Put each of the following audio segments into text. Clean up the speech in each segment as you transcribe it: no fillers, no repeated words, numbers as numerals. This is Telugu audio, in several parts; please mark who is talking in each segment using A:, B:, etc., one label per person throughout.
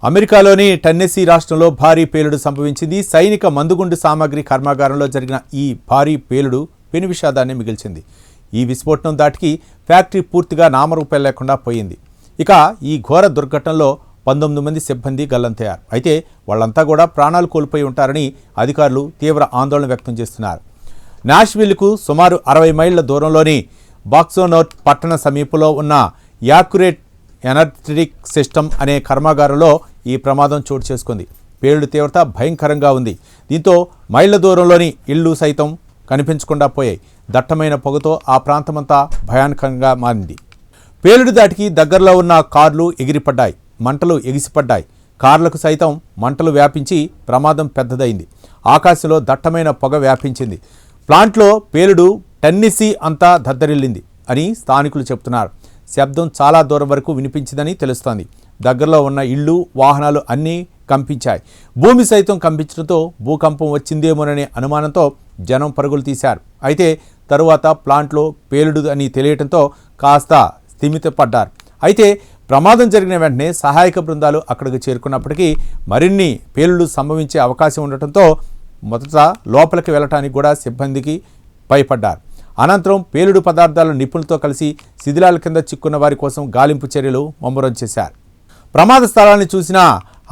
A: అమెరికాలోని టెన్నెసీ రాష్ట్రంలో భారీ పేలుడు సంభవించింది. సైనిక మందుగుండు సామాగ్రి కర్మాగారంలో జరిగిన ఈ భారీ పేలుడు పెను విషాదాన్ని మిగిల్చింది. ఈ విస్ఫోటనం దాటికి ఫ్యాక్టరీ పూర్తిగా నామరూపం లేకుండా పోయింది. ఇక ఈ ఘోర దుర్ఘటనలో 19 మంది సిబ్బంది గల్లంతయ్యారు. అయితే వాళ్ళంతా కూడా ప్రాణాలు కోల్పోయి ఉంటారని అధికారులు తీవ్ర ఆందోళన వ్యక్తం చేస్తున్నారు. నాష్విల్కు సుమారు 60 మైళ్ల దూరంలోని బాక్సోనోట్ పట్టణ సమీపంలో ఉన్న యాక్యురేట్ ఎనర్జెటిక్ సిస్టమ్ అనే కర్మాగారంలో ఈ ప్రమాదం చోటు చేసుకుంది. పేలుడు తీవ్రత భయంకరంగా ఉంది. దీంతో మైళ్ల దూరంలోని ఇళ్లు సైతం కనిపించకుండా పోయాయి. దట్టమైన పొగతో ఆ ప్రాంతమంతా భయానకంగా మారింది. పేలుడు దాటికి దగ్గరలో ఉన్న కార్లు ఎగిరిపడ్డాయి, మంటలు ఎగిసిపడ్డాయి. కార్లకు సైతం మంటలు వ్యాపించి ప్రమాదం పెద్దదైంది. ఆకాశంలో దట్టమైన పొగ వ్యాపించింది. ప్లాంట్లో పేలుడు టెన్నెసీ అంతా దద్దరిల్లింది అని స్థానికులు చెబుతున్నారు. శబ్దం చాలా దూరం వరకు వినిపించిందని తెలుస్తోంది. దగ్గరలో ఉన్న ఇళ్ళు, వాహనాలు అన్నీ కంపించాయి. భూమి సైతం కంపించడంతో భూకంపం వచ్చిందేమోననే అనుమానంతో జనం పరుగులు తీశారు. అయితే తరువాత ప్లాంట్లో పేలుడు అని తెలియటంతో కాస్త స్థిమితపడ్డారు. అయితే ప్రమాదం జరిగిన వెంటనే సహాయక బృందాలు అక్కడికి చేరుకున్నప్పటికీ మరిన్ని పేలుళ్లు సంభవించే అవకాశం ఉండటంతో మొదట లోపలికి వెళ్ళటానికి కూడా సిబ్బందికి భయపడ్డారు. అనంతరం పేలుడు పదార్థాల నిపుణులతో కలిసి శిథిలాల కింద చిక్కున్న వారి కోసం గాలింపు చర్యలు ముమ్మరం చేశారు. ప్రమాద స్థలాన్ని చూసిన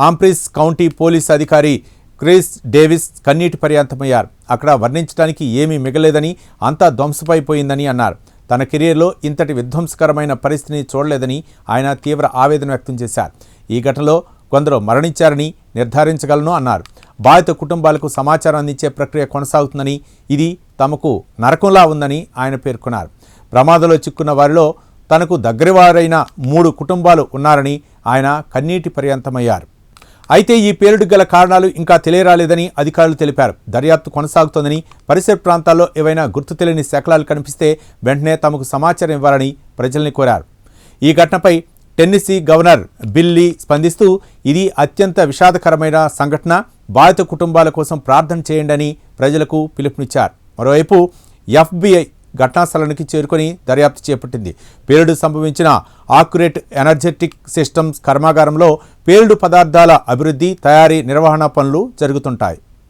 A: ఆంప్రిస్ కౌంటీ పోలీస్ అధికారి క్రిస్ డేవిస్ కన్నీటి పర్యంతమయ్యారు. అక్కడ వర్ణించడానికి ఏమీ మిగలేదని, అంతా ధ్వంసమైపోయిందని అన్నారు. తన కెరీర్లో ఇంతటి విధ్వంసకరమైన పరిస్థితిని చూడలేదని ఆయన తీవ్ర ఆవేదన వ్యక్తం చేశారు. ఈ ఘటనలో కొందరు మరణించారని నిర్ధారించగలను అన్నారు. బాధిత కుటుంబాలకు సమాచారం అందించే ప్రక్రియ కొనసాగుతుందని, ఇది తమకు నరకంలా ఉందని ఆయన పేర్కొన్నారు. ప్రమాదంలో చిక్కున్న వారిలో తనకు దగ్గరవారైన 3 కుటుంబాలు ఉన్నారని ఆయన కన్నీటి పర్యంతమయ్యారు. అయితే ఈ పేలుడు గల కారణాలు ఇంకా తెలియరాలేదని అధికారులు తెలిపారు. దర్యాప్తు కొనసాగుతోందని, పరిసర ప్రాంతాల్లో ఏవైనా గుర్తు తెలియని శకలాలు కనిపిస్తే వెంటనే తమకు సమాచారం ఇవ్వాలని ప్రజల్ని కోరారు. ఈ ఘటనపై టెన్నెసీ గవర్నర్ బిల్ లీ స్పందిస్తూ, ఇది అత్యంత విషాదకరమైన సంఘటన, బాధిత కుటుంబాల కోసం ప్రార్థన చేయండి అని ప్రజలకు పిలుపునిచ్చారు. మరోవైపు FBI ఘటనా స్థలానికి చేరుకొని దర్యాప్తు చేపట్టింది. పేలుడు సంభవించిన యాక్యురేట్ ఎనర్జెటిక్ సిస్టమ్స్ కర్మాగారంలో పేలుడు పదార్థాల అభివృద్ధి, తయారీ, నిర్వహణ పనులు జరుగుతుంటాయి.